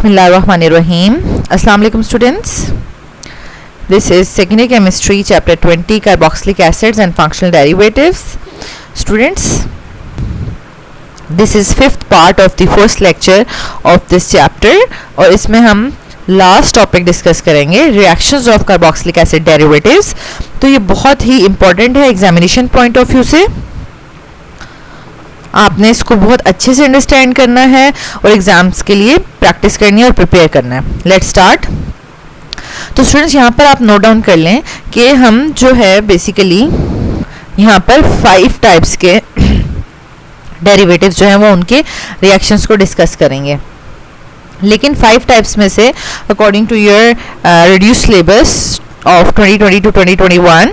Bismillahirrahmanirrahim. Assalamu alaikum students. This is secondary chemistry chapter 20 carboxylic acids and functional derivatives. Students, this is fifth part of the first lecture of this chapter और इसमें हम last topic discuss करेंगे reactions of carboxylic acid derivatives. तो ये बहुत ही important है examination point of view से, आपने इसको बहुत अच्छे से अंडरस्टैंड करना है और एग्जाम्स के लिए प्रैक्टिस करनी है और प्रिपेयर करना है। Let's start. तो स्टूडेंट्स यहाँ पर आप नोट डाउन कर लें कि हम जो है बेसिकली यहाँ पर 5 टाइप्स के डेरिवेटिव्स जो हैं वो उनके रिएक्शंस को डिस्कस करेंगे, लेकिन 5 टाइप्स में से according to your reduce syllabus of 2020 to 2021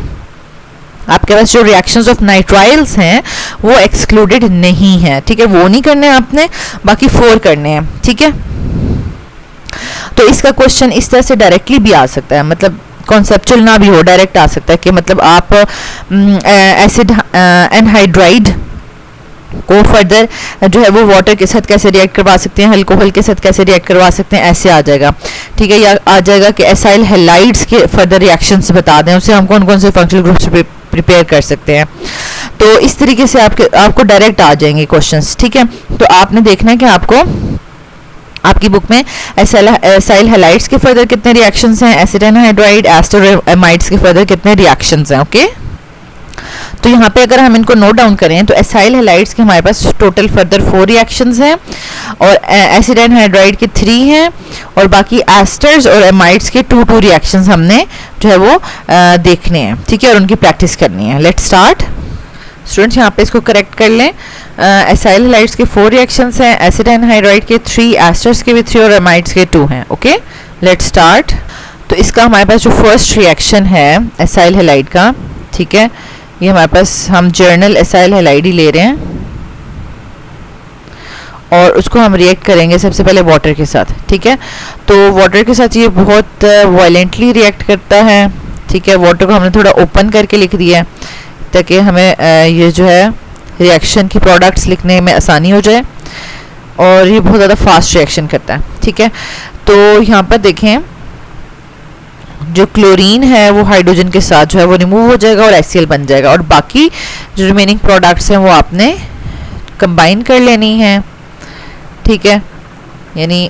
आपके पास जो रिएक्शंस ऑफ नाइट्राइल्स हैं वो एक्सक्लूडेड नहीं है। ठीक है, वो नहीं करने हैं आपने, बाकी 4 करने हैं। ठीक है, तो इसका क्वेश्चन इस तरह से डायरेक्टली भी आ सकता है, मतलब कॉन्सेप्चुअल ना भी हो, डायरेक्ट आ सकता है कि मतलब आप एसिड एनहाइड्राइड को फर्दर जो है वो वाटर के साथ कैसे रिएक्ट करवा सकते हैं, अल्कोहल के साथ कैसे रिएक्ट करवा सकते हैं, ऐसे आ जाएगा। ठीक है, या आ जाएगा कि एसाइल हैलाइड्स के फर्दर रिएक्शंस बता दें, उससे हम कौन कौन से फंक्शनल ग्रुप्स प्रिपेयर कर सकते हैं। तो इस तरीके से आपको डायरेक्ट आ जाएंगे क्वेश्चंस। ठीक है, तो आपने देखना है कि आपको आपकी बुक में एसाइल हैलाइड्स के फर्दर कितने रिएक्शंस हैं, एसिड एनहाइड्राइड, एस्टर एमाइड्स के फर्दर कितने रिएक्शंस हैं। ओके, तो यहाँ पे अगर हम इनको नोट डाउन करें तो एसाइल हैलाइड्स के हमारे पास टोटल फर्दर 4 रिएक्शंस हैं और एसिड एनहाइड्राइड के 3 हैं और बाकी एस्टर्स और एमाइड्स के 2 रिएक्शंस हमने जो है वो देखने हैं। ठीक है, और उनकी प्रैक्टिस करनी है। Let's start. स्टूडेंट्स यहाँ पे इसको करेक्ट कर लें। एसाइल हैलाइड्स के 4 रिएक्शंस हैं, एसिड एनहाइड्राइड के 3, एस्टर्स के भी 3 और एमाइड्स के 2 हैं। Okay, let's start. तो इसका हमारे पास जो फर्स्ट रिएक्शन है एसाइल हैलाइड का, ठीक है, ये हमारे पास हम जर्नल एसाइल हैलाइड ही ले रहे हैं और उसको हम रिएक्ट करेंगे सबसे पहले वाटर के साथ। ठीक है, तो वाटर के साथ ये बहुत वायलेंटली रिएक्ट करता है। ठीक है, वाटर को हमने थोड़ा ओपन करके लिख दिया है ताकि हमें ये जो है रिएक्शन की प्रोडक्ट्स लिखने में आसानी हो जाए, और ये बहुत ज़्यादा फास्ट रिएक्शन करता है। ठीक है, तो यहाँ पर देखें जो क्लोरीन है वो हाइड्रोजन के साथ जो है वो रिमूव हो जाएगा और HCl बन जाएगा, और बाकी जो रिमेनिंग प्रोडक्ट्स हैं वो आपने कंबाइन कर लेनी है। ठीक है, यानी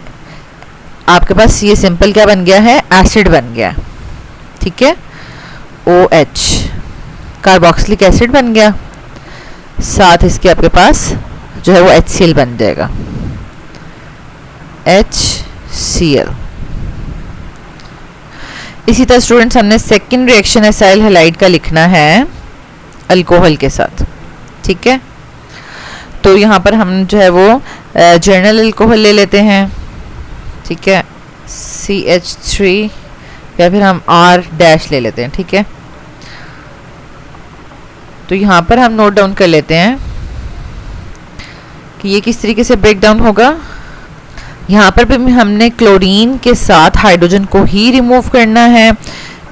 आपके पास ये सिंपल क्या बन गया है, एसिड बन गया। ठीक है, OH कार्बोक्सिलिक एसिड बन गया, साथ इसके आपके पास जो है वो HCl बन जाएगा, HCl। इसी तरह स्टूडेंट्स हमने सेकंड रिएक्शन एसाइल हैलाइड का लिखना है अल्कोहल के साथ। ठीक है, तो यहाँ पर हम जो है वो जर्नल अल्कोहल ले लेते हैं। ठीक है, CH3 या फिर हम R- ले लेते हैं। ठीक है, तो यहाँ पर हम नोट डाउन कर लेते हैं कि ये किस तरीके से ब्रेक डाउन होगा। यहाँ पर भी हमने क्लोरीन के साथ हाइड्रोजन को ही रिमूव करना है।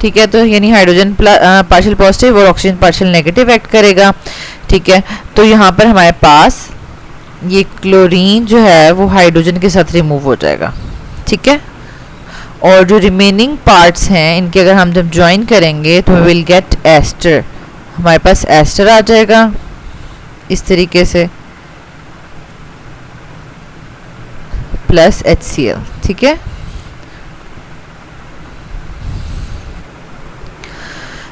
ठीक है, तो यानी हाइड्रोजन पार्शियल पॉजिटिव और ऑक्सीजन पार्शियल नेगेटिव एक्ट करेगा। ठीक है, तो यहाँ पर हमारे पास ये क्लोरीन जो है वो हाइड्रोजन के साथ रिमूव हो जाएगा। ठीक है, और जो रिमेनिंग पार्ट्स हैं इनके अगर हम जब ज्वाइन करेंगे तो वी विल गेट एस्टर, हमारे पास एस्टर आ जाएगा इस तरीके से प्लस HCl। ठीक है,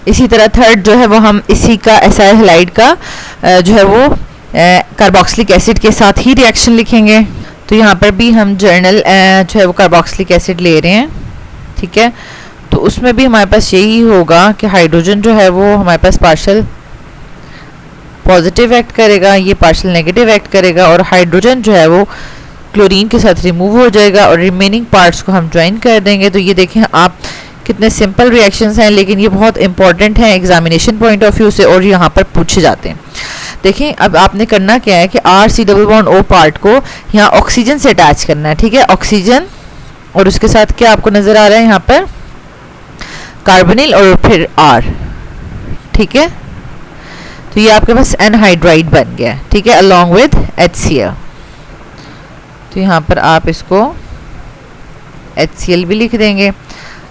इसी तरह थर्ड जो है वो हम इसी का एसाइल हैलाइड का जो है वो कार्बोक्सिलिक एसिड के साथ ही रिएक्शन लिखेंगे। तो यहाँ पर भी हम जर्नल जो है वो कार्बोक्सिलिक एसिड ले रहे हैं। ठीक है, तो उसमें भी हमारे पास यही होगा कि हाइड्रोजन जो है वो हमारे पास पार्शियल पॉजिटिव एक्ट करेगा, ये पार्शियल नेगेटिव एक्ट करेगा, और हाइड्रोजन जो है वो क्लोरीन के साथ रिमूव हो जाएगा और रिमेनिंग पार्ट्स को हम ज्वाइन कर देंगे। तो ये देखें आप कितने सिंपल रिएक्शंस हैं, लेकिन ये बहुत इंपॉर्टेंट है एग्जामिनेशन पॉइंट ऑफ व्यू से और यहाँ पर पूछे जाते हैं। देखें अब आपने करना क्या है कि RC+O पार्ट को यहाँ ऑक्सीजन से अटैच करना है। ठीक है, ऑक्सीजन और उसके साथ क्या आपको नज़र आ रहा है यहाँ पर कार्बोनिल और फिर R। ठीक है, तो ये आपके पास एनहाइड्राइड बन गया। ठीक है, अलॉन्ग विद HCl। तो यहाँ पर आप इसको HCl भी लिख देंगे।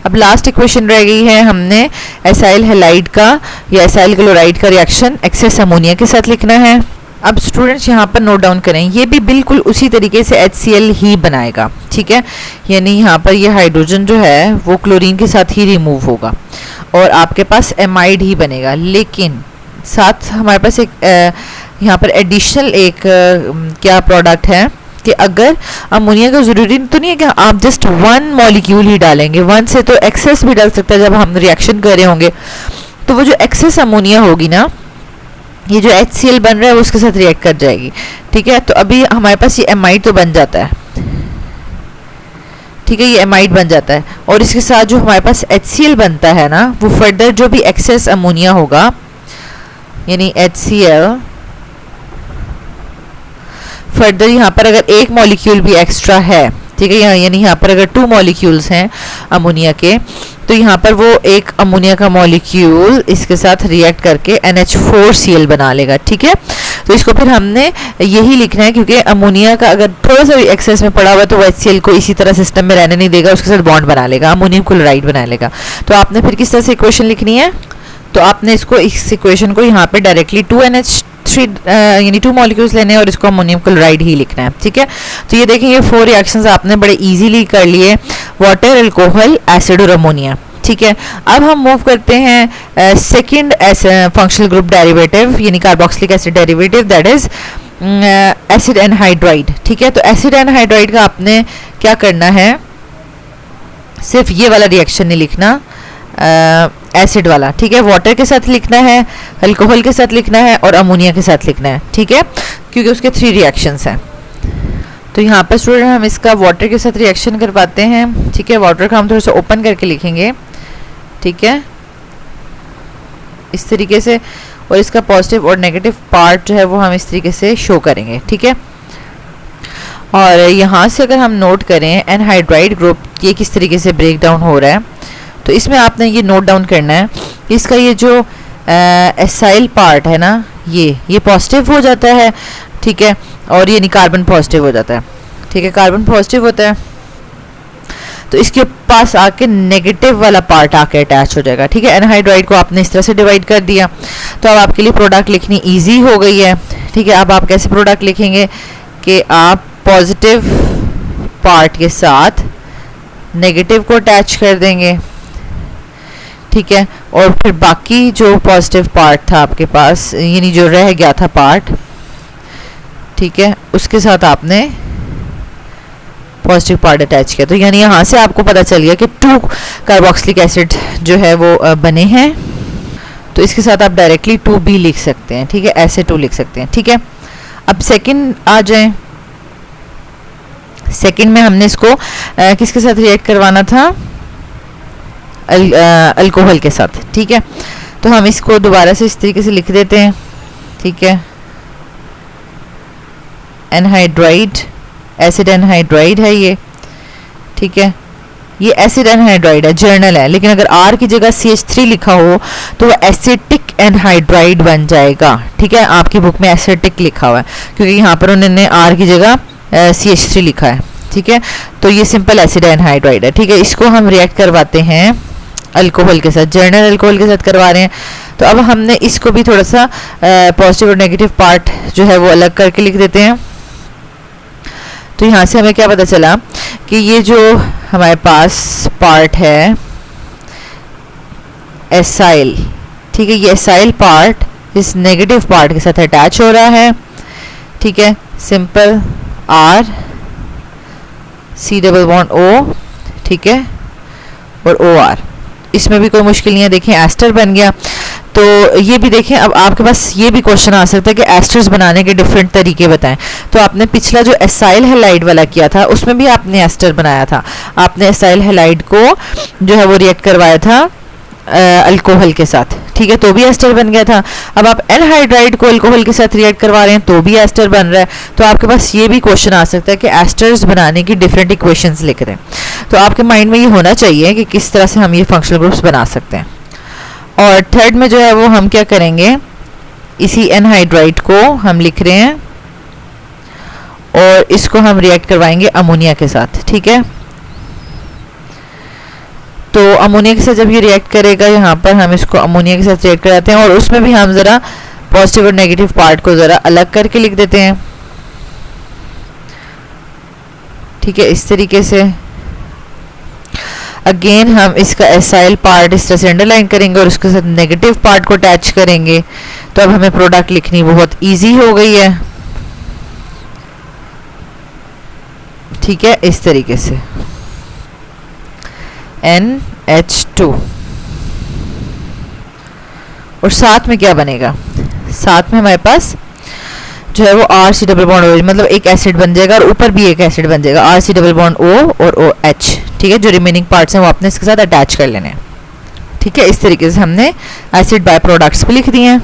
अब लास्ट इक्वेशन रह गई है, हमने एसाइल हैलाइड का या एसाइल क्लोराइड का रिएक्शन एक्सेस अमोनिया के साथ लिखना है। अब स्टूडेंट्स यहाँ पर नोट डाउन करें, ये भी बिल्कुल उसी तरीके से HCl ही बनाएगा, ठीक है। यानी यहाँ पर ये हाइड्रोजन जो है वो क्लोरीन के साथ ही रिमूव होगा और आपके पास एमाइड ही बनेगा। लेकिन साथ हमारे पास एक यहाँ पर एडिशनल एक क्या प्रोडक्ट है कि अगर अमोनिया का ज़रूरी तो नहीं है कि आप जस्ट 1 मॉलिक्यूल ही डालेंगे, 1 से तो एक्सेस भी डाल सकता है। जब हम रिएक्शन कर रहे होंगे तो वो जो एक्सेस अमोनिया होगी ना, ये जो HCl बन रहा है उसके साथ रिएक्ट कर जाएगी, ठीक है। तो अभी हमारे पास ये एमाइड तो बन जाता है, ठीक है, ये एमाइड बन जाता है और इसके साथ जो हमारे पास HCl बनता है ना, वो फर्दर जो भी एक्सेस अमोनिया होगा यानी HCl फर्दर यहाँ पर अगर एक मॉलिक्यूल भी एक्स्ट्रा है, ठीक है, यानी यहाँ पर अगर 2 मॉलिक्यूल्स हैं अमोनिया के, तो यहाँ पर वो एक अमोनिया का मॉलिक्यूल इसके साथ रिएक्ट करके NH4Cl बना लेगा, ठीक है। तो इसको फिर हमने यही लिखना है क्योंकि अमोनिया का अगर थोड़ा सा भी एक्सेस में पड़ा हुआ तो वो HCl को इसी तरह सिस्टम में रहने नहीं देगा, उसके साथ बॉन्ड बना लेगा, अमोनियम क्लोराइड बना लेगा। तो आपने फिर किस तरह से इक्वेशन लिखनी है, तो आपने इसको इस इक्वेशन को यहाँ पे डायरेक्टली 2NH3 यानी 2 मॉलिक्यूल्स लेने हैं और इसको अमोनियम क्लोराइड ही लिखना है, ठीक है। तो ये देखें, ये 4 रिएक्शंस आपने बड़े इजीली कर लिए, वाटर, अल्कोहल, एसिड और अमोनिया, ठीक है। अब हम मूव करते हैं सेकंड फंक्शनल ग्रुप डेरिवेटिव यानी carboxylic acid derivative, that is acid anhydride, ठीक है। तो एसिड एनहाइड्राइड का आपने क्या करना है, सिर्फ ये वाला रिएक्शन नहीं लिखना, एसिड वाला, ठीक है, वाटर के साथ लिखना है, अल्कोहल के साथ लिखना है और अमोनिया के साथ लिखना है, ठीक है, क्योंकि उसके 3 रिएक्शंस हैं। तो यहाँ पर स्टूडेंट हम इसका वाटर के साथ रिएक्शन करवाते हैं, ठीक है। वाटर का हम थोड़ा सा ओपन करके लिखेंगे, ठीक है, इस तरीके से, और इसका पॉजिटिव और नेगेटिव पार्ट जो है वो हम इस तरीके से शो करेंगे, ठीक है। और यहाँ से अगर हम नोट करें एनहाइड्राइड ग्रुप ये किस तरीके से ब्रेक डाउन हो रहा है, तो इसमें आपने ये नोट डाउन करना है कि इसका ये जो एसाइल पार्ट है ना, ये पॉजिटिव हो जाता है, ठीक है, और ये कार्बन पॉजिटिव हो जाता है, ठीक है, कार्बन पॉजिटिव होता है, तो इसके पास आके नेगेटिव वाला पार्ट आके अटैच हो जाएगा, ठीक है। एनहाइड्राइड को आपने इस तरह से डिवाइड कर दिया, तो अब आपके लिए प्रोडक्ट लिखनी ईजी हो गई है, ठीक है। अब आप कैसे प्रोडक्ट लिखेंगे कि आप पॉजिटिव पार्ट के साथ नेगेटिव को अटैच कर देंगे, ठीक है, और फिर बाकी जो पॉजिटिव पार्ट था आपके पास यानी जो रह गया था पार्ट, ठीक है, उसके साथ आपने पॉजिटिव पार्ट अटैच किया। तो यानी यहाँ से आपको पता चल गया कि 2 कार्बोक्सिलिक एसिड जो है वो बने हैं, तो इसके साथ आप डायरेक्टली 2B लिख सकते हैं, ठीक है, ऐसे 2 लिख सकते हैं, ठीक है। अब सेकंड आ जाएं, सेकंड में हमने इसको किसके साथ रिएक्ट करवाना था, अल्कोहल के साथ, ठीक है। तो हम इसको दोबारा से इस तरीके से लिख देते हैं, ठीक है, एनहाइड्राइड, एसिड एनहाइड्राइड है ये, ठीक है, ये एसिड एनहाइड्राइड है, जर्नल है, लेकिन अगर R की जगह CH3 लिखा हो तो वो एसिटिक एनहाइड्राइड बन जाएगा, ठीक है। आपकी बुक में एसिटिक लिखा हुआ है क्योंकि यहाँ पर उन्होंने R की जगह CH3 लिखा है, ठीक है। तो ये सिंपल एसिड एनहाइड्राइड है, ठीक है। इसको हम रिएक्ट करवाते हैं अल्कोहल के साथ, जर्नल अल्कोहल के साथ करवा रहे हैं। तो अब हमने इसको भी थोड़ा सा पॉजिटिव और नेगेटिव पार्ट जो है वो अलग करके लिख देते हैं। तो यहाँ से हमें क्या पता चला कि ये जो हमारे पास पार्ट है एसाइल, ठीक है, ये एसाइल पार्ट इस नेगेटिव पार्ट के साथ अटैच हो रहा है, ठीक है, simple R C double bond O, ठीक है, और OR, इसमें भी कोई मुश्किल नहीं है। देखें एस्टर बन गया। तो ये भी देखें, अब आपके पास ये भी क्वेश्चन आ सकता है कि एस्टर्स बनाने के डिफरेंट तरीके बताएं। तो आपने पिछला जो एसाइल हैलाइड वाला किया था उसमें भी आपने एस्टर बनाया था, आपने एसाइल हैलाइड को जो है वो रिएक्ट करवाया था अल्कोहल के साथ, ठीक है, तो भी एस्टर बन गया था। अब आप एनहाइड्राइड को अल्कोहल के साथ रिएक्ट करवा रहे हैं तो भी एस्टर बन रहा है। तो आपके पास ये भी क्वेश्चन आ सकता है कि एस्टर्स बनाने की डिफरेंट इक्वेशंस लिख रहे हैं। तो आपके माइंड में ये होना चाहिए कि किस तरह से हम ये फंक्शनल ग्रुप्स बना सकते हैं। और थर्ड में जो है वो हम क्या करेंगे, इसी एनहाइड्राइड को हम लिख रहे हैं और इसको हम रिएक्ट करवाएंगे अमोनिया के साथ, ठीक है। तो अमोनिया के साथ जब ये रिएक्ट करेगा, यहाँ पर हम इसको अमोनिया के साथ रिएक्ट कराते हैं और उसमें भी हम ज़रा पॉजिटिव और नेगेटिव पार्ट को ज़रा अलग करके लिख देते हैं। ठीक है, इस तरीके से। अगेन हम इसका एसाइल पार्ट इस तरह से अंडरलाइन करेंगे और उसके साथ नेगेटिव पार्ट को अटैच करेंगे, तो अब हमें प्रोडक्ट लिखनी बहुत इजी हो गई है। ठीक है, इस तरीके से NH2। और साथ में क्या बनेगा, साथ में हमारे पास जो है वो RC डबल बॉन्ड OH, मतलब एक एसिड बन जाएगा और ऊपर भी एक एसिड बन जाएगा, RC डबल बॉन्ड O और OH। ठीक है, जो रिमेनिंग पार्ट्स हैं वो आपने इसके साथ अटैच कर लेने हैं। ठीक है, इस तरीके से हमने एसिड बाय प्रोडक्ट्स भी लिख दिए हैं।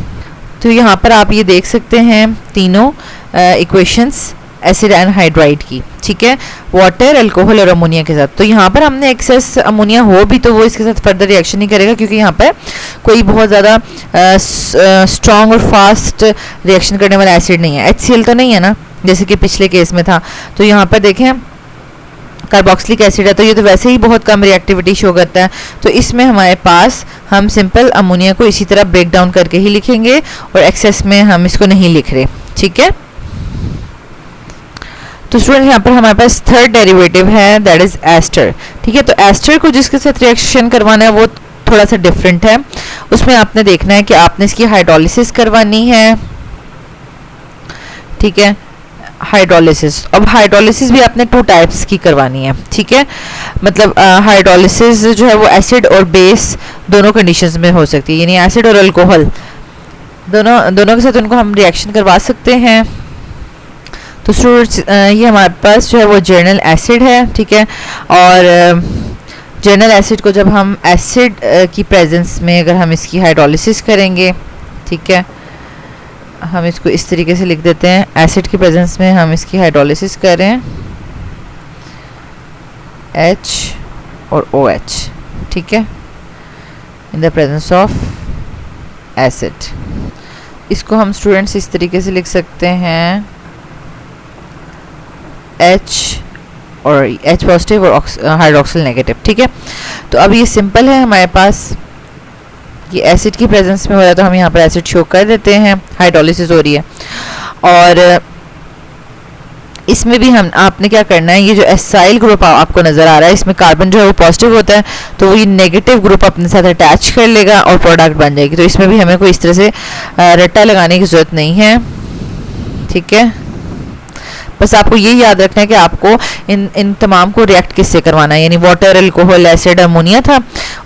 तो यहाँ पर आप ये देख सकते हैं तीनों इक्वेशंस एसिड एनहाइड्राइड की। ठीक है, वाटर, अल्कोहल और अमोनिया के साथ। तो यहाँ पर हमने एक्सेस अमोनिया हो भी तो वो इसके साथ फर्दर रिएक्शन नहीं करेगा, क्योंकि यहाँ पर कोई बहुत ज़्यादा स्ट्रॉन्ग और फास्ट रिएक्शन करने वाला एसिड नहीं है। HCl तो नहीं है ना, जैसे कि पिछले केस में था। तो यहाँ पर देखें कार्बोक्सिलिक एसिड है, तो ये तो वैसे ही बहुत कम रिएक्टिविटी शो करता है। तो इसमें हमारे पास हम सिंपल अमोनिया को इसी तरह ब्रेक डाउन करके ही लिखेंगे और एक्सेस में हम इसको नहीं लिख रहे। ठीक है, तो स्टूडेंट यहाँ पर हमारे पास थर्ड डेरिवेटिव है, दैट इज एस्टर। ठीक है, तो एस्टर को जिसके साथ रिएक्शन करवाना है वो थोड़ा सा डिफरेंट है। उसमें आपने देखना है कि आपने इसकी हाइड्रोलिसिस करवानी है। ठीक है, हाइड्रोलिसिस। अब हाइड्रोलिसिस भी आपने 2 टाइप्स की करवानी है। ठीक है, मतलब हाइड्रोलिसिस जो है वो एसिड और बेस दोनों कंडीशंस में हो सकती है, यानी एसिड और अल्कोहल दोनों के साथ उनको हम रिएक्शन करवा सकते हैं। तो स्टूडेंट्स ये हमारे पास जो है वो जर्नल एसिड है। ठीक है, और जर्नल एसिड को जब हम एसिड की प्रेजेंस में अगर हम इसकी हाइड्रोलिसिस करेंगे, ठीक है, हम इसको इस तरीके से लिख देते हैं, एसिड की प्रेजेंस में हम इसकी हाइड्रोलिसिस करें H और OH। ठीक है, in the presence of acid. इसको हम स्टूडेंट्स इस तरीके से लिख सकते हैं H और H पॉजिटिव और हाइड्रोक्सिल नेगेटिव। ठीक है, तो अब ये सिंपल है, हमारे पास ये एसिड की प्रेजेंस में हो रहा है तो हम यहाँ पर एसिड शो कर देते हैं, हाइड्रोलिसिस हो रही है। और इसमें भी हम आपने क्या करना है, ये जो एसाइल ग्रुप आपको नज़र आ रहा है इसमें कार्बन जो है वो पॉजिटिव होता है, तो ये नेगेटिव ग्रुप अपने साथ अटैच कर लेगा और प्रोडक्ट बन जाएगी। तो इसमें भी हमें कोई इस तरह से रट्टा लगाने की ज़रूरत नहीं है। ठीक है, बस आपको ये याद रखना है कि आपको इन तमाम को रिएक्ट किससे करवाना है, यानी वाटर, अल्कोहल, एसिड, अमोनिया था,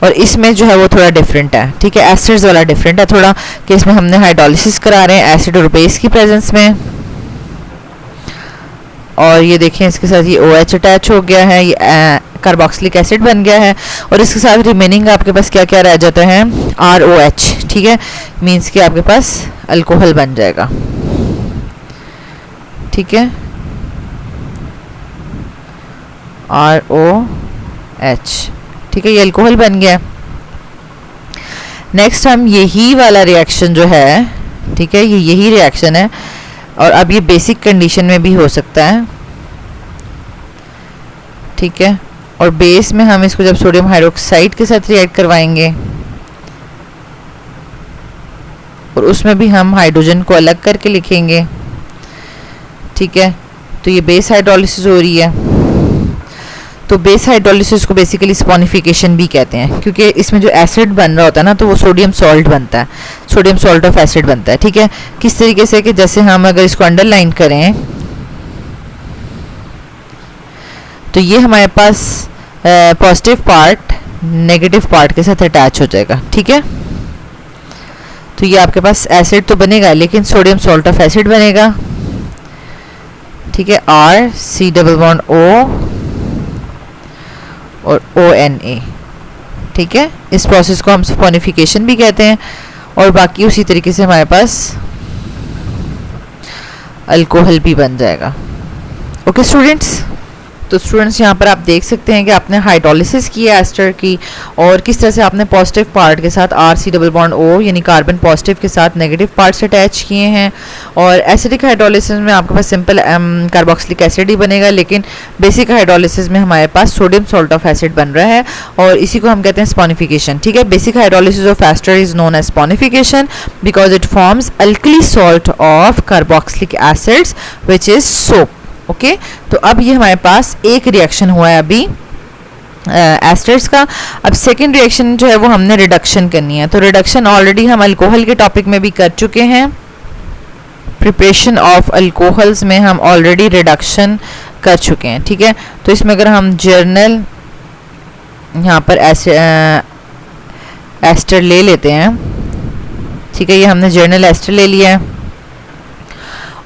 और इसमें जो है वो थोड़ा डिफरेंट है। ठीक है, एस्टर्स वाला डिफरेंट है थोड़ा, कि इसमें हमने हाइड्रोलिसिस करा रहे हैं एसिड और बेस की प्रेजेंस में। और ये देखें इसके साथ ये OH अटैच हो गया है, ये कार्बोक्सिलिक एसिड बन गया है, और इसके साथ रिमेनिंग आपके पास क्या क्या रह जाता है, ROH। ठीक है, मीन्स कि आपके पास अल्कोहल बन जाएगा। ठीक है, ROH। ठीक है, ये अल्कोहल बन गया। नेक्स्ट हम यही वाला रिएक्शन जो है, ठीक है, ये यही रिएक्शन है, और अब ये बेसिक कंडीशन में भी हो सकता है। ठीक है, और बेस में हम इसको जब सोडियम हाइड्रोक्साइड के साथ रिएक्ट करवाएंगे और उसमें भी हम हाइड्रोजन को अलग करके लिखेंगे। ठीक है, तो ये बेस हाइड्रोलिसिस हो रही है। तो बेस हाइड्रोलिसिस को बेसिकली स्पॉनिफिकेशन भी कहते हैं, क्योंकि इसमें जो एसिड बन रहा होता है ना, तो वो सोडियम सॉल्ट बनता है, सोडियम सॉल्ट ऑफ एसिड बनता है। ठीक है, किस तरीके से कि जैसे हम अगर इसको अंडरलाइन करें तो ये हमारे पास पॉजिटिव पार्ट नेगेटिव पार्ट के साथ अटैच हो जाएगा। ठीक है, तो ये आपके पास एसिड तो बनेगा लेकिन सोडियम सॉल्ट ऑफ एसिड बनेगा। ठीक है, RC डबल बॉन्ड O और ONA। ठीक है, इस प्रोसेस को हम सपोनिफिकेशन भी कहते हैं, और बाकी उसी तरीके से हमारे पास अल्कोहल भी बन जाएगा। ओके स्टूडेंट्स, तो स्टूडेंट्स यहाँ पर आप देख सकते हैं कि आपने हाइड्रोलिसिस की है एस्टर की, और किस तरह से आपने पॉजिटिव पार्ट के साथ RC डबल बॉन्ड O यानी कार्बन पॉजिटिव के साथ नेगेटिव पार्ट से अटैच किए हैं। और एसिडिक हाइड्रोलिसिस में आपके पास सिंपल कार्बोक्सिलिक एसिड ही बनेगा, लेकिन बेसिक हाइड्रोलिसिस में हमारे पास सोडियम सॉल्ट ऑफ एसिड बन रहा है, और इसी को हम कहते हैं स्पॉनिफिकेशन। ठीक है, basic hydrolysis of ester is known as saponification because it forms alkali salt of carboxylic acids which is soap. Okay, तो अब ये हमारे पास एक रिएक्शन हुआ है अभी एस्टर्स का। अब सेकेंड रिएक्शन जो है वो हमने रिडक्शन करनी है। तो रिडक्शन ऑलरेडी हम अल्कोहल के टॉपिक में भी कर चुके हैं, प्रिपरेशन ऑफ अल्कोहल्स में हम ऑलरेडी रिडक्शन कर चुके हैं। ठीक है, तो इसमें अगर हम जर्नल यहाँ पर एस्टर ले लेते हैं, ठीक है, ये हमने जर्नल एस्टर ले लिया है,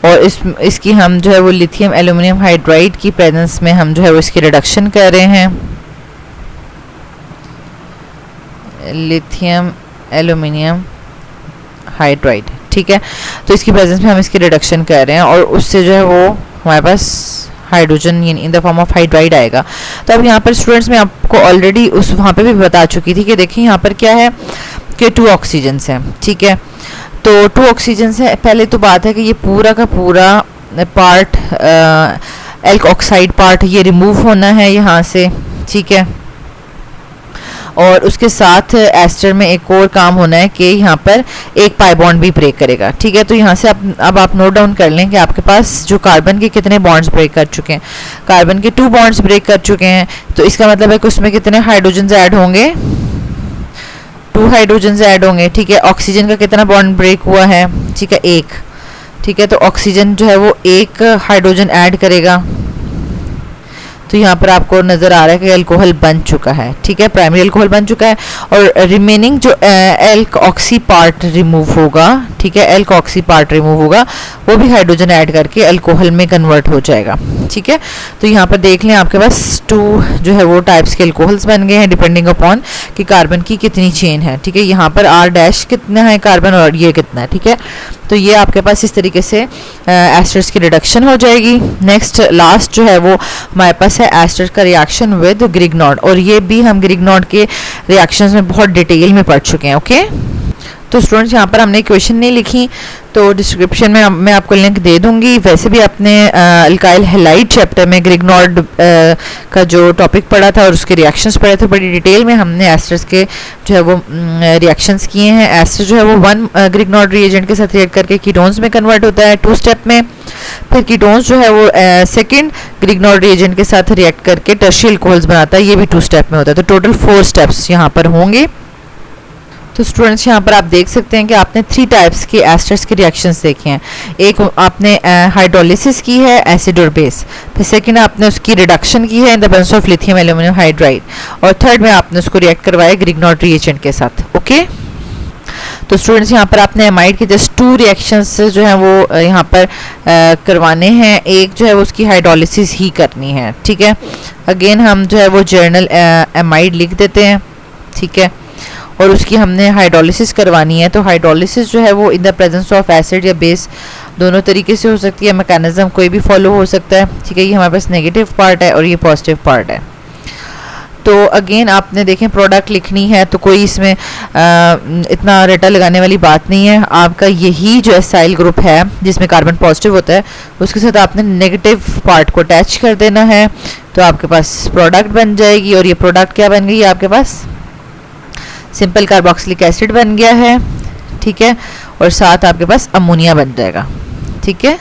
और इसकी हम जो है वो लिथियम एल्यूमिनियम हाइड्राइड की प्रेजेंस में हम जो है वो इसकी रिडक्शन कर रहे हैं, लिथियम एल्यूमिनियम हाइड्राइड। ठीक है, तो इसकी प्रेजेंस में हम इसकी रिडक्शन कर रहे हैं, और उससे जो है वो हमारे पास hydrogen in the form of hydride आएगा। तो अब यहाँ पर स्टूडेंट्स मैं आपको ऑलरेडी उस वहाँ पे भी बता चुकी थी कि देखिए यहाँ पर क्या है कि 2 ऑक्सीजन्स हैं। ठीक है, तो 2 ऑक्सीजन से पहले तो बात है कि ये पूरा का पूरा पार्ट एल्क ऑक्साइड पार्ट ये रिमूव होना है यहाँ से। ठीक है, और उसके साथ एस्टर में एक और काम होना है कि यहाँ पर एक पाई बॉन्ड भी ब्रेक करेगा। ठीक है, तो यहाँ से अब आप नोट डाउन कर लें कि आपके पास जो कार्बन के कितने बॉन्ड्स ब्रेक कर चुके हैं। कार्बन के 2 बॉन्ड्स ब्रेक कर चुके हैं, तो इसका मतलब है कि उसमें कितने हाइड्रोजन ऐड होंगे, 2 हाइड्रोजन ऐड होंगे। ठीक है, ऑक्सीजन का कितना बॉन्ड ब्रेक हुआ है, ठीक है, 1। ठीक है, तो ऑक्सीजन जो है वो 1 हाइड्रोजन ऐड करेगा, तो यहाँ पर आपको नज़र आ रहा है कि अल्कोहल बन चुका है। ठीक है, प्राइमरी अल्कोहल बन चुका है, और रिमेनिंग जो एल्क ऑक्सी पार्ट रिमूव होगा, ठीक है, एल्क ऑक्सी पार्ट रिमूव होगा, वो भी हाइड्रोजन ऐड करके अल्कोहल में कन्वर्ट हो जाएगा। ठीक है, तो यहाँ पर देख लें आपके पास 2 जो है वो टाइप्स के अल्कोहल्स बन गए हैं डिपेंडिंग अपॉन कि कार्बन की कितनी चेन है। ठीक है, यहाँ पर R' कितना है कार्बन और ये कितना है। ठीक है, तो ये आपके पास इस तरीके से एस्टर्स की रिडक्शन हो जाएगी। नेक्स्ट लास्ट जो है वो हमारे पास है एस्टर का रिएक्शन विद ग्रिग्नॉड, और ये भी हम ग्रिग्नॉड के रिएक्शंस में बहुत डिटेल में पढ़ चुके हैं। ओके, तो स्टूडेंट्स यहाँ पर हमने क्वेश्चन नहीं लिखी, तो डिस्क्रिप्शन में मैं आपको लिंक दे दूंगी। वैसे भी आपने अल्काइल हैलाइड चैप्टर में ग्रिग्नॉड का जो टॉपिक पढ़ा था और उसके रिएक्शंस पढ़े थे बड़ी डिटेल में, हमने एस्टर्स के जो है वो रिएक्शंस किए हैं। एस्टर जो है वो 1 ग्रिग्नॉड रिएजेंट के साथ रिएक्ट करके कीटोन्स में कन्वर्ट होता है 2 स्टेप में, फिर कीटोन्स जो है वो सेकेंड ग्रिग्नॉड रिएजेंट के साथ रिएक्ट करके टर्शियल अल्कोहल्स बनाता है, ये भी 2 स्टेप में होता है। तो टोटल 4 स्टेप्स यहाँ पर होंगे। तो स्टूडेंट्स यहाँ पर आप देख सकते हैं कि आपने 3 टाइप्स के एस्टर्स के रिएक्शंस देखे हैं। एक आपने हाइड्रोलिसिस की है एसिड और बेस, फिर सेकंड आपने उसकी रिडक्शन की है in the presence of lithium aluminium hydride, और थर्ड में आपने उसको रिएक्ट करवाया ग्रिग्नॉड रिएजेंट के साथ। ओके, तो स्टूडेंट्स यहाँ पर आपने एमाइड के जस्ट 2 रिएक्शंस जो हैं वो यहाँ पर करवाने हैं। एक जो है वो उसकी हाइड्रोलिसिस ही करनी है। ठीक है, अगेन हम जो है वो जर्नल एमाइड लिख देते हैं। ठीक है, और उसकी हमने हाइड्रोलिसिस करवानी है। तो हाइड्रोलिसिस जो है वो in the presence of acid या बेस दोनों तरीके से हो सकती है, मैकेनिज्म कोई भी फॉलो हो सकता है। ठीक है, ये हमारे पास नेगेटिव पार्ट है और ये पॉजिटिव पार्ट है। तो अगेन आपने देखें प्रोडक्ट लिखनी है तो कोई इसमें इतना रटा लगाने वाली बात नहीं है। आपका यही जो एसाइल ग्रुप है जिसमें कार्बन पॉजिटिव होता है उसके साथ आपने नेगेटिव पार्ट को अटैच कर देना है, तो आपके पास प्रोडक्ट बन जाएगी। और ये प्रोडक्ट क्या बन गई, आपके पास सिंपल कार्बोक्सिलिक एसिड बन गया है। ठीक है, और साथ आपके पास अमोनिया बन जाएगा। ठीक है,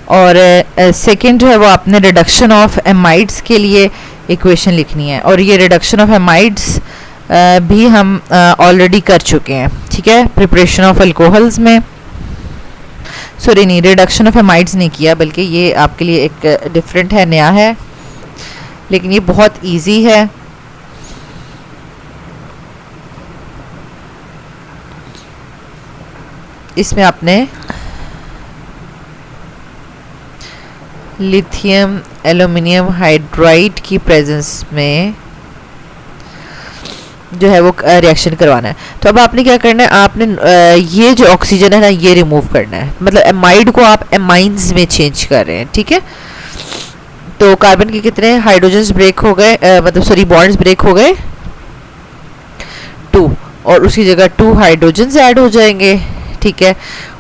और सेकेंड जो है वो आपने रिडक्शन ऑफ एमाइड्स के लिए इक्वेशन लिखनी है, और ये रिडक्शन ऑफ एमाइड्स भी हम ऑलरेडी कर चुके हैं। ठीक है, प्रिपरेशन ऑफ अल्कोहल्स में, सॉरी नहीं, रिडक्शन ऑफ एमाइड्स नहीं किया, बल्कि ये आपके लिए एक डिफरेंट है, नया है, लेकिन ये बहुत इजी है। इसमें आपने लिथियम एल्यूमिनियम हाइड्राइड की प्रेजेंस में जो है वो रिएक्शन करवाना है। तो अब आपने क्या करना है, आपने ये जो ऑक्सीजन है ना ये रिमूव करना है, मतलब एमाइड को आप एमाइंस में चेंज कर रहे हैं। ठीक है, तो कार्बन के कितने हाइड्रोजन्स ब्रेक हो गए, मतलब सॉरी बॉन्ड्स ब्रेक हो गए 2, और उसकी जगह 2 हाइड्रोजन्स ऐड हो जाएंगे, ठीक है,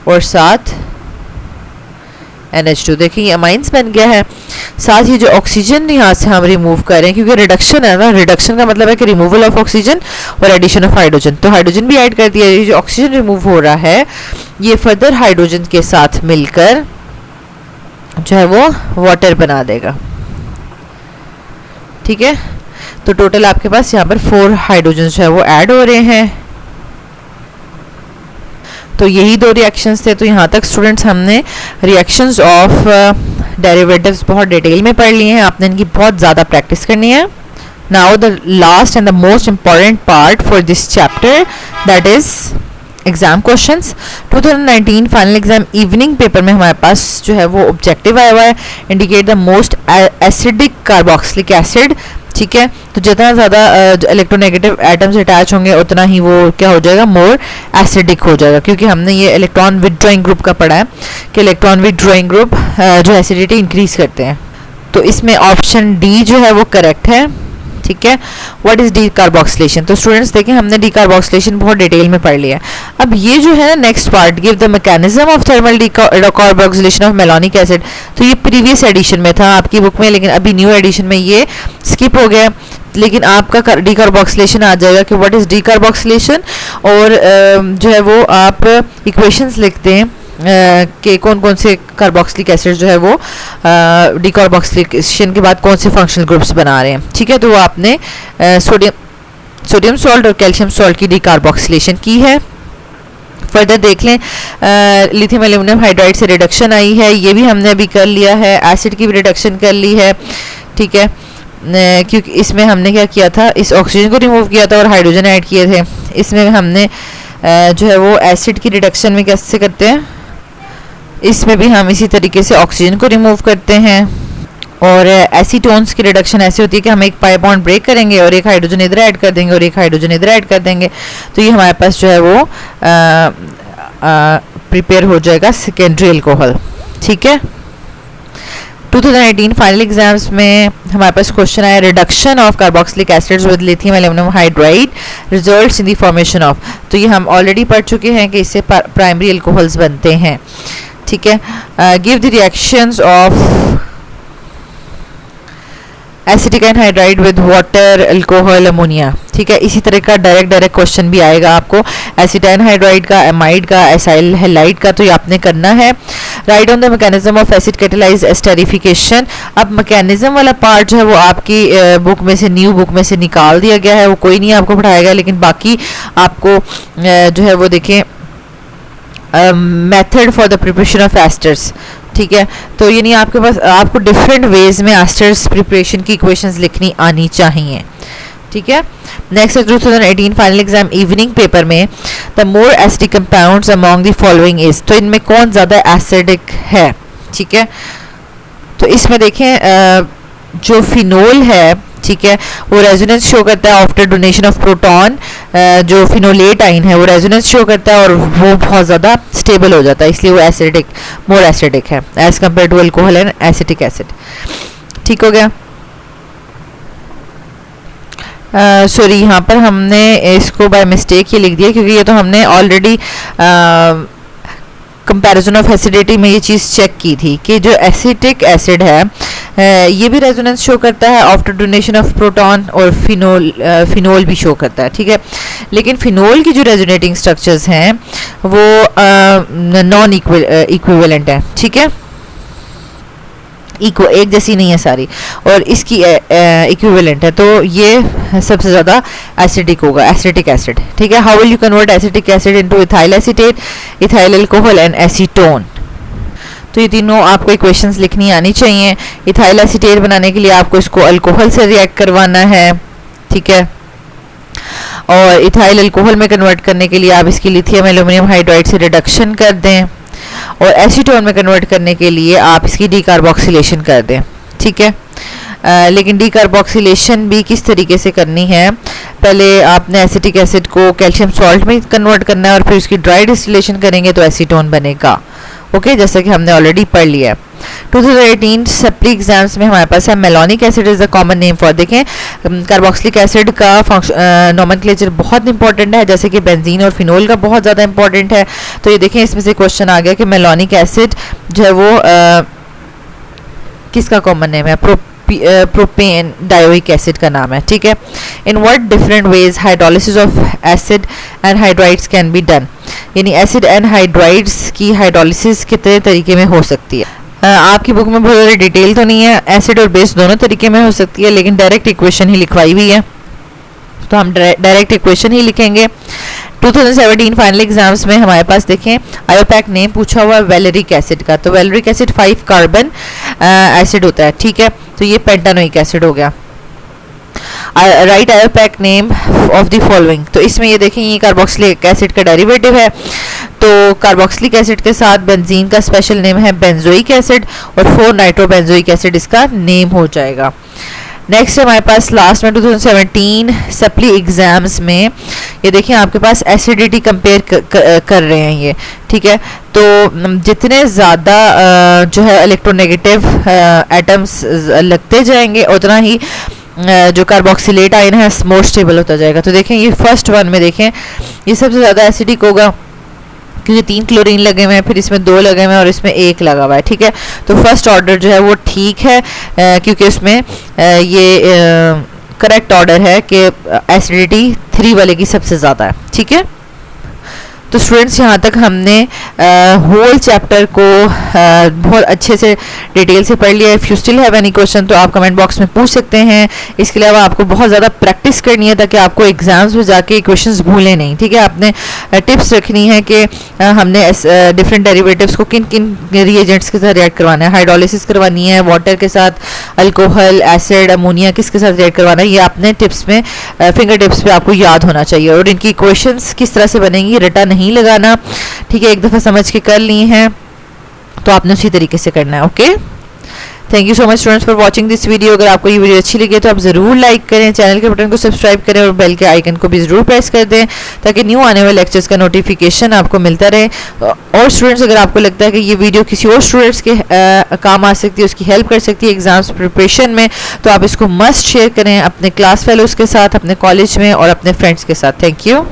और साथ NH2। देखिए ये अमाइंस बन गया है। साथ ही जो ऑक्सीजन यहाँ से हम रिमूव कर रहे हैं, क्योंकि रिडक्शन है ना, रिडक्शन का मतलब है कि रिमूवल ऑफ ऑक्सीजन और एडिशन ऑफ हाइड्रोजन, तो हाइड्रोजन भी ऐड कर दिया। ये जो ऑक्सीजन रिमूव हो रहा है ये फर्दर हाइड्रोजन के साथ मिलकर जो है वो वाटर बना देगा, ठीक है। तो टोटल आपके पास यहाँ पर 4 हाइड्रोजन जो है वो ऐड हो रहे हैं। तो यही 2 रिएक्शंस थे। तो यहाँ तक स्टूडेंट्स हमने रिएक्शंस ऑफ डेरिवेटिव्स बहुत डिटेल में पढ़ लिए हैं, आपने इनकी बहुत ज़्यादा प्रैक्टिस करनी है। Now the last and the most important part for this chapter, that is exam questions. 2019 final exam evening paper में हमारे पास जो है वो ऑब्जेक्टिव आया हुआ है, indicate the most acidic carboxylic acid, ठीक है। तो जितना ज़्यादा इलेक्ट्रोनेगेटिव एटम्स अटैच होंगे उतना ही वो क्या हो जाएगा, मोर एसिडिक हो जाएगा, क्योंकि हमने ये इलेक्ट्रॉन विथड्रॉइंग ग्रुप का पढ़ा है कि इलेक्ट्रॉन विथड्रॉइंग ग्रुप जो एसिडिटी इंक्रीज करते हैं। तो इसमें ऑप्शन डी जो है वो करेक्ट है, ठीक है। What is D carboxylation? तो स्टूडेंट्स देखें हमने डी कार्बोक्सिलेशन बहुत डिटेल में पढ़ लिया है। अब ये जो है ना next part, give the mechanism of thermal decarboxylation of malonic acid, तो ये प्रीवियस एडिशन में था आपकी बुक में, लेकिन अभी न्यू एडिशन में ये स्किप हो गया, लेकिन आपका डी कार्बोक्सिलेशन आ जाएगा कि व्हाट इज डी कार्बोक्सिलेशन, और जो है वो आप इक्वेशंस लिखते हैं कि कौन कौन से कार्बोक्सिलिक एसिड जो है वो डीकार्बोक्सिलेशन के बाद कौन से फंक्शनल ग्रुप्स बना रहे हैं, ठीक है। तो वो आपने सोडियम सॉल्ट और कैल्शियम सॉल्ट की डीकार्बोक्सिलेशन की है। फर्दर देख लें लिथियम एल्यूमिनियम हाइड्राइड से रिडक्शन आई है, ये भी हमने अभी कर लिया है। एसिड की भी रिडक्शन कर ली है, ठीक है, क्योंकि इसमें हमने क्या किया था, इस ऑक्सीजन को रिमूव किया था और हाइड्रोजन ऐड किए थे। इसमें हमने जो है वो एसिड की रिडक्शन में कैसे करते हैं, इसमें भी हम इसी तरीके से ऑक्सीजन को रिमूव करते हैं। और एसीटोन्स की रिडक्शन ऐसी होती है कि हम एक पाई बॉन्ड ब्रेक करेंगे और एक हाइड्रोजन इधर ऐड कर देंगे और एक हाइड्रोजन इधर ऐड कर देंगे, तो ये हमारे पास जो है वो प्रिपेयर हो जाएगा सेकेंडरी अल्कोहल, ठीक है। 2018 फाइनल एग्जाम्स में हमारे पास क्वेश्चन आया, reduction of carboxylic acids with lithium aluminium hydride results in the formation of, तो ये हम ऑलरेडी पढ़ चुके हैं कि इससे प्राइमरी अल्कोहल्स बनते हैं, ठीक है। Give the reactions of acetic anhydride with water alcohol ammonia, ठीक है। इसी तरह का डायरेक्ट क्वेश्चन भी आएगा आपको एसिड एनहाइड्राइड का, एमाइड का, एसाइल हैलाइड का, तो ये आपने करना है। Right on the mechanism of acid catalyse esterification. अब मैकेनिज्म वाला पार्ट जो है वो आपकी बुक में से, न्यू बुक में से निकाल दिया गया है, वो कोई नहीं आपको पढ़ाएगा, लेकिन बाकी आपको जो है वो देखें method for the preparation of esters, ठीक है। तो ये नहीं आपके पास, आपको डिफरेंट वेज में एस्टर्स प्रिपरेशन की इक्वेशंस लिखनी आनी चाहिए, ठीक है। नेक्स्ट है 2018 फाइनल एग्जाम इवनिंग पेपर में, the more acidic compounds among the following is, तो इनमें कौन ज़्यादा एसिडिक है, ठीक है। तो इसमें देखें जो फिनोल है, ठीक है, वो रेजोनेंस शो करता है आफ्टर डोनेशन ऑफ प्रोटॉन, जो फिनोलेट आइन है वो रेजोनेंस शो करता है और वो बहुत ज़्यादा स्टेबल हो जाता है, इसलिए वो एसिडिक, मोर एसिडिक है as compare to alcohol and acetic acid, ठीक हो गया। सॉरी यहाँ पर हमने इसको बाय मिस्टेक ये लिख दिया, क्योंकि ये तो हमने ऑलरेडी कंपैरिजन ऑफ एसिडिटी में ये चीज़ चेक की थी कि जो एसिटिक एसिड है ये भी रेजोनेंस शो करता है आफ्टर डोनेशन ऑफ प्रोटॉन, और फिनोल भी शो करता है, ठीक है। लेकिन फिनोल की जो रेजोनेटिंग स्ट्रक्चर्स हैं वो नॉन इक्विवेलेंट है, ठीक है, एक जैसी नहीं है सारी, और इसकी इक्विवेलेंट है, तो ये सबसे ज़्यादा एसिडिक होगा, एसिटिक एसिड, ठीक है। How will you convert acetic acid into ethyl acetate, ethyl alcohol and acetone, तो ये तीनों आपको इक्वेशंस लिखनी आनी चाहिए। इथाइल एसीटेट बनाने के लिए आपको इसको अल्कोहल से रिएक्ट करवाना है, ठीक है, और इथाइल अल्कोहल में कन्वर्ट करने के लिए आप इसकी लिथियम एल्यूमिनियम हाइड्राइड से रिडक्शन कर दें, और एसीटोन में कन्वर्ट करने के लिए आप इसकी डीकार्बोक्सिलेशन कर दें, ठीक है। लेकिन डीकार्बोक्सिलेशन भी किस तरीके से करनी है, पहले आपने एसिटिक एसिड को कैल्शियम सॉल्ट में कन्वर्ट करना है और फिर उसकी ड्राई डिस्टिलेशन करेंगे तो एसीटोन बनेगा, ओके, जैसा कि हमने ऑलरेडी पढ़ लिया है। 2018 सप्ली एग्जाम्स में हमारे पास है malonic acid is the common name for, देखें कार्बोक्सिलिक एसिड का नोमेनक्लेचर बहुत इंपॉर्टेंट है, जैसे कि बेंजीन और फिनोल का बहुत ज़्यादा इंपॉर्टेंट है। तो ये देखें इसमें से क्वेश्चन आ गया कि मेलोनिक एसिड जो है वो किसका कॉमन नेम है, प्रोपेन डायोइक एसिड का नाम है, ठीक है। In what different ways hydrolysis of acid and hydrides can be done, यानी एसिड एंड हाइड्राइड्स की हाइड्रोलिसिस कितने तरीके में हो सकती है। आपकी बुक में बहुत ज़्यादा डिटेल तो नहीं है, एसिड और बेस दोनों तरीके में हो सकती है, लेकिन डायरेक्ट इक्वेशन ही लिखवाई हुई है, तो हम डायरेक्ट इक्वेशन ही लिखेंगे। 2017 फाइनल एग्जाम्स में हमारे पास देखें आयोपैक नेम पूछा हुआ है वेलेरिक एसिड का, तो वेलेरिक एसिड 5 कार्बन एसिड होता है, ठीक है, तो ये पेंटानोइक एसिड हो गया। Right IUPAC name of the following, तो इसमें ये देखें ये कार्बोक्सिलिक एसिड का डेरिवेटिव है, तो कार्बोक्सिलिक एसिड के साथ बेंजीन का स्पेशल नेम है बेंजोइक एसिड और 4 नाइट्रोबेंजोइक एसिड इसका नेम हो जाएगा। नेक्स्ट हमारे पास लास्ट में 2017 सप्ली एग्जाम्स में ये देखिए आपके पास एसिडिटी कंपेयर कर रहे हैं ये, ठीक है, तो जितने ज़्यादा जो है इलेक्ट्रोनेगेटिव एटम्स लगते जाएंगे उतना ही जो कार्बोक्सिलेट आयन है मोर स्टेबल होता जाएगा। तो देखें ये फर्स्ट वन में देखें ये सबसे ज़्यादा एसिडिक होगा क्योंकि 3 क्लोरीन लगे हुए हैं, फिर इसमें 2 लगे हुए हैं और इसमें 1 लगा हुआ है, ठीक है। तो फर्स्ट ऑर्डर जो है वो ठीक है क्योंकि उसमें ये करेक्ट ऑर्डर है कि एसिडिटी 3 वाले की सबसे ज़्यादा है, ठीक है। तो स्टूडेंट्स यहाँ तक हमने होल चैप्टर को बहुत अच्छे से डिटेल से पढ़ लिया। If you still have any question तो आप कमेंट बॉक्स में पूछ सकते हैं। इसके अलावा आपको बहुत ज़्यादा प्रैक्टिस करनी है ताकि आपको एग्जाम्स में जाके क्वेश्चंस भूलें नहीं, ठीक है। आपने टिप्स रखनी है कि हमने डिफरेंट डेरिवेटिव्स को किन किन रिएजेंट्स के साथ रिएक्ट करवाना है, हाइड्रोलिसिस करवानी है वाटर के साथ, अल्कोहल, एसिड, अमोनिया किसके साथ रिएक्ट करवाना है, ये आपने टिप्स में फिंगर टिप्स पे आपको याद होना चाहिए। और इनकी इक्वेशंस किस तरह से बनेंगी रटा नहीं लगाना, ठीक है, एक दफ़ा समझ के कर ली हैं तो आपने उसी तरीके से करना है। Okay, thank you so much students for watching this video. अगर आपको ये वीडियो अच्छी लगे तो आप ज़रूर लाइक करें, चैनल के बटन को सब्सक्राइब करें और बेल के आइकन को भी ज़रूर प्रेस कर दें ताकि न्यू आने वाले लेक्चर्स का नोटिफिकेशन आपको मिलता रहे। और स्टूडेंट्स अगर आपको लगता है कि ये वीडियो किसी और स्टूडेंट्स के काम आ सकती है, उसकी हेल्प कर सकती है एग्जाम्स प्रिपरेशन में, तो आप इसको मस्ट शेयर करें अपने क्लास फेलोज़ के साथ, अपने कॉलेज में और अपने फ्रेंड्स के साथ। Thank you.